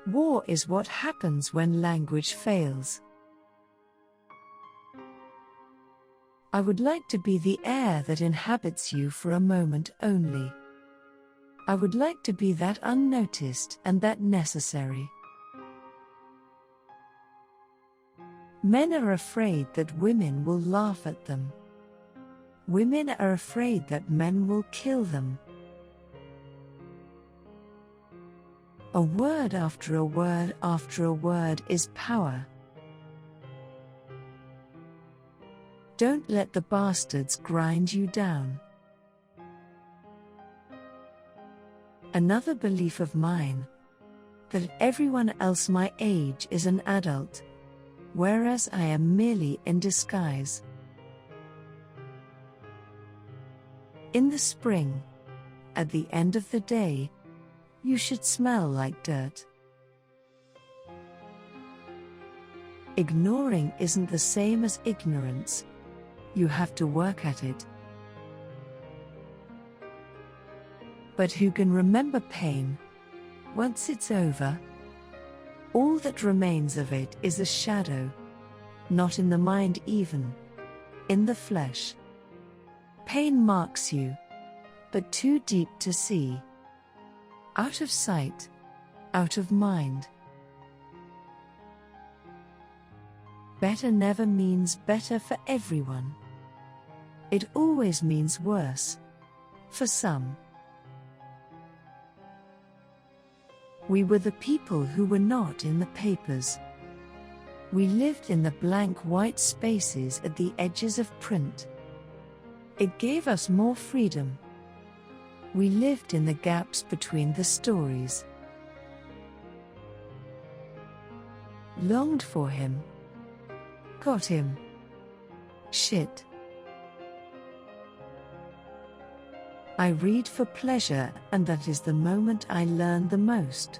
War is what happens when language fails. I would like to be the air that inhabits you for a moment only. I would like to be that unnoticed and that necessary. Men are afraid that women will laugh at them. Women are afraid that men will kill them. A word after a word after a word is power. Don't let the bastards grind you down. Another belief of mine, that everyone else my age is an adult, whereas I am merely in disguise. In the spring, at the end of the day, you should smell like dirt. Ignoring isn't the same as ignorance. You have to work at it. But who can remember pain once it's over? All that remains of it is a shadow, not in the mind even, in the flesh. Pain marks you, but too deep to see. Out of sight, out of mind. Better never means better for everyone. It always means worse, for some. We were the people who were not in the papers. We lived in the blank white spaces at the edges of print. It gave us more freedom. We lived in the gaps between the stories. Longed for him. Got him. Shit. I read for pleasure, and that is the moment I learn the most.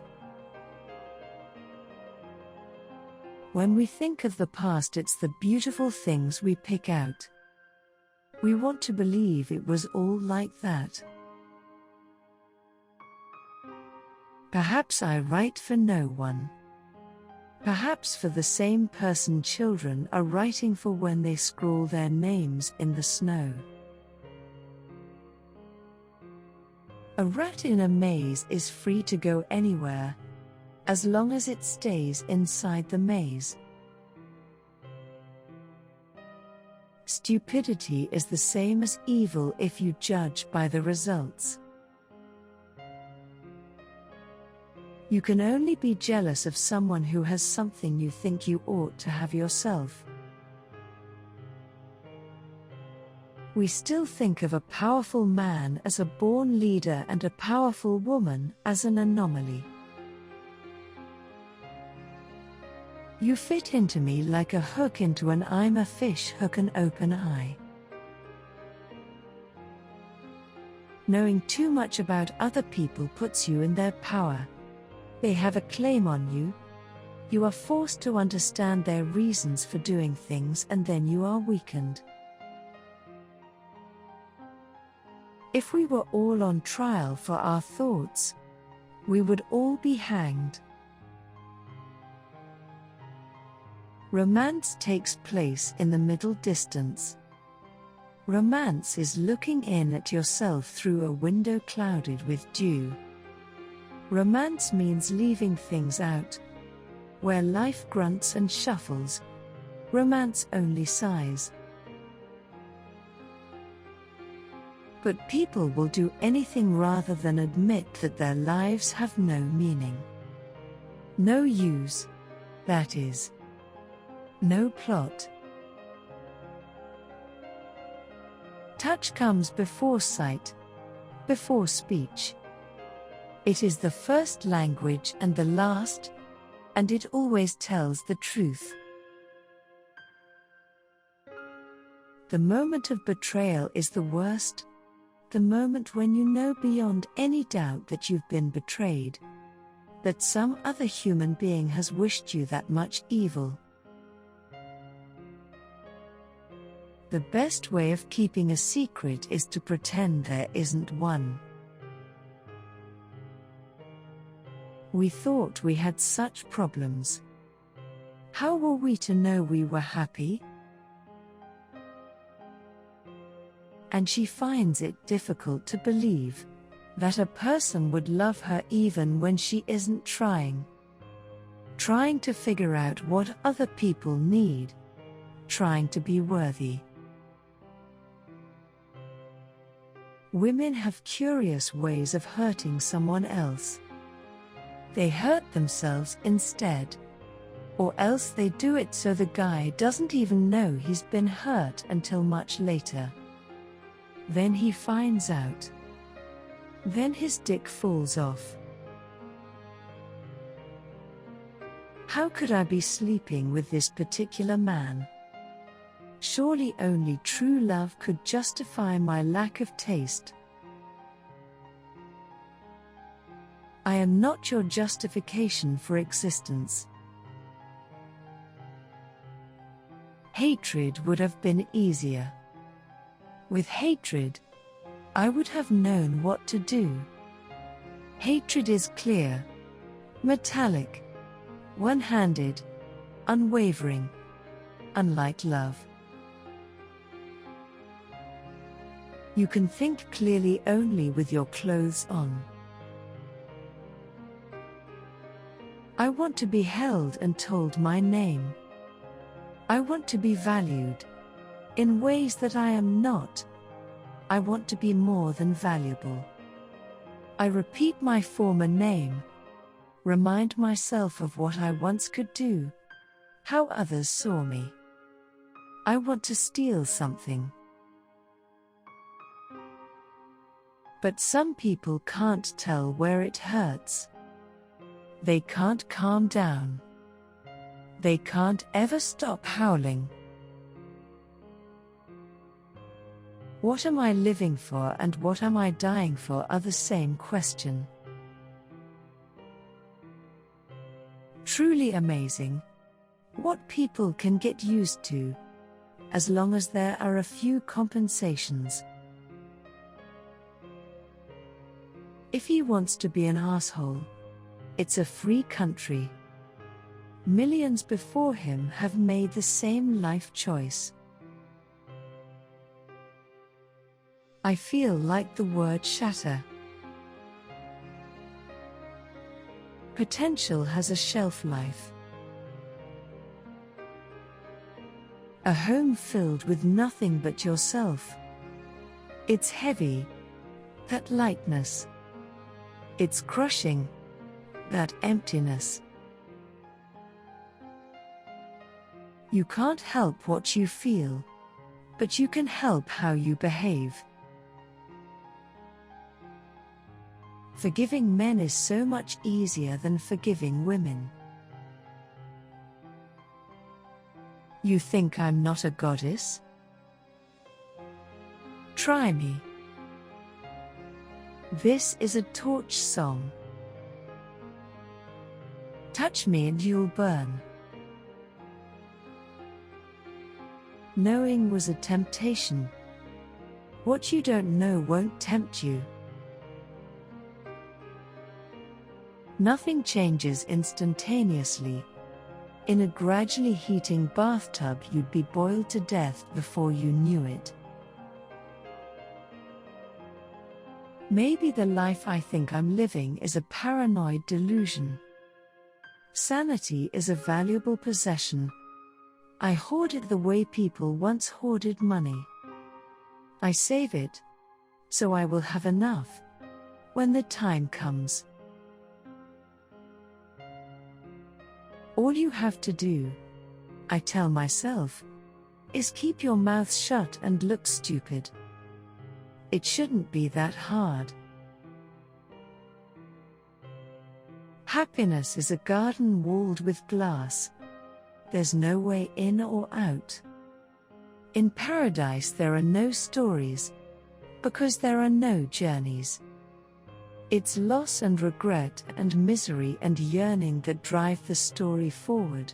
When we think of the past, it's the beautiful things we pick out. We want to believe it was all like that. Perhaps I write for no one. Perhaps for the same person children are writing for when they scrawl their names in the snow. A rat in a maze is free to go anywhere, as long as it stays inside the maze. Stupidity is the same as evil if you judge by the results. You can only be jealous of someone who has something you think you ought to have yourself. We still think of a powerful man as a born leader and a powerful woman as an anomaly. You fit into me like a hook into an I'm a fish hook an open eye. Knowing too much about other people puts you in their power. They have a claim on you. You are forced to understand their reasons for doing things, and then you are weakened. If we were all on trial for our thoughts, we would all be hanged. Romance takes place in the middle distance. Romance is looking in at yourself through a window clouded with dew. Romance means leaving things out. Where life grunts and shuffles, romance only sighs. But people will do anything rather than admit that their lives have no meaning. No use, that is. No plot. Touch comes before sight, before speech. It is the first language and the last, and it always tells the truth. The moment of betrayal is the worst, the moment when you know beyond any doubt that you've been betrayed, that some other human being has wished you that much evil. The best way of keeping a secret is to pretend there isn't one. We thought we had such problems. How were we to know we were happy? And she finds it difficult to believe that a person would love her even when she isn't trying to figure out what other people need, trying to be worthy. Women have curious ways of hurting someone else. They hurt themselves instead. Or else they do it so the guy doesn't even know he's been hurt until much later. Then he finds out. Then his dick falls off. How could I be sleeping with this particular man? Surely only true love could justify my lack of taste. I am not your justification for existence. Hatred would have been easier. With hatred, I would have known what to do. Hatred is clear, metallic, one-handed, unwavering, unlike love. You can think clearly only with your clothes on. I want to be held and told my name. I want to be valued in ways that I am not. I want to be more than valuable. I repeat my former name, remind myself of what I once could do, how others saw me. I want to steal something. But some people can't tell where it hurts. They can't calm down. They can't ever stop howling. What am I living for and what am I dying for are the same question. Truly amazing what people can get used to, as long as there are a few compensations. If he wants to be an asshole, it's a free country. Millions before him have made the same life choice. I feel like the word shatter. Potential has a shelf life. A home filled with nothing but yourself. It's heavy, that lightness. It's crushing, that emptiness. You can't help what you feel, but you can help how you behave. Forgiving men is so much easier than forgiving women. You think I'm not a goddess? Try me. This is a torch song. Touch me and you'll burn. Knowing was a temptation. What you don't know won't tempt you. Nothing changes instantaneously. In a gradually heating bathtub, you'd be boiled to death before you knew it. Maybe the life I think I'm living is a paranoid delusion. Sanity is a valuable possession. I hoard it the way people once hoarded money. I save it, so I will have enough when the time comes. All you have to do, I tell myself, is keep your mouth shut and look stupid. It shouldn't be that hard. Happiness is a garden walled with glass. There's no way in or out. In paradise there are no stories, because there are no journeys. It's loss and regret and misery and yearning that drive the story forward,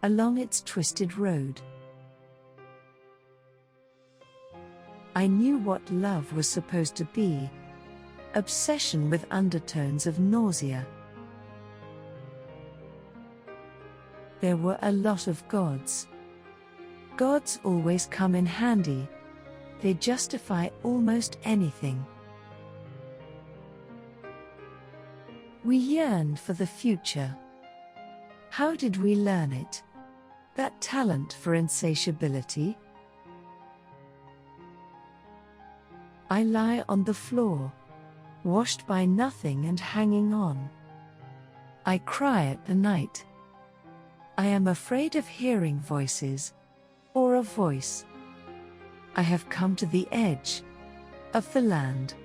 along its twisted road. I knew what love was supposed to be: obsession with undertones of nausea. there were a lot of gods. Gods always come in handy. They justify almost anything. We yearned for the future. How did we learn it? That talent for insatiability? I lie on the floor, washed by nothing and hanging on. I cry at the night. I am afraid of hearing voices, or a voice. I have come to the edge of the land.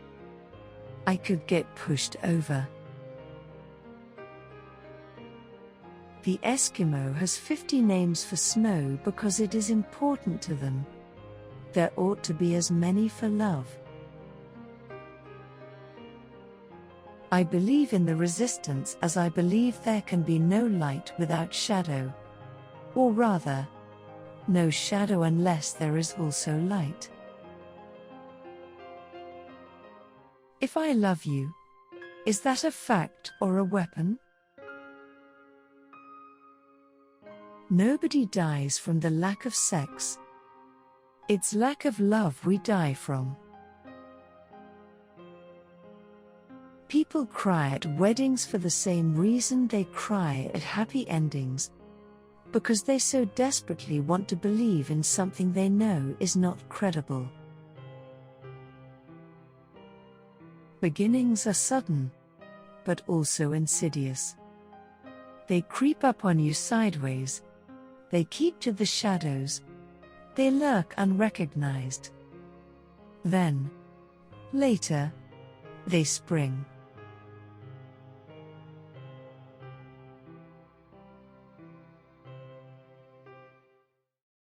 I could get pushed over. The Eskimo has 50 names for snow because it is important to them. There ought to be as many for love. I believe in the resistance as I believe there can be no light without shadow. Or rather, no shadow unless there is also light. If I love you, is that a fact or a weapon? Nobody dies from the lack of sex. It's lack of love we die from. People cry at weddings for the same reason they cry at happy endings, because they so desperately want to believe in something they know is not credible. Beginnings are sudden, but also insidious. They creep up on you sideways. They keep to the shadows. They lurk unrecognized. Then, later, they spring.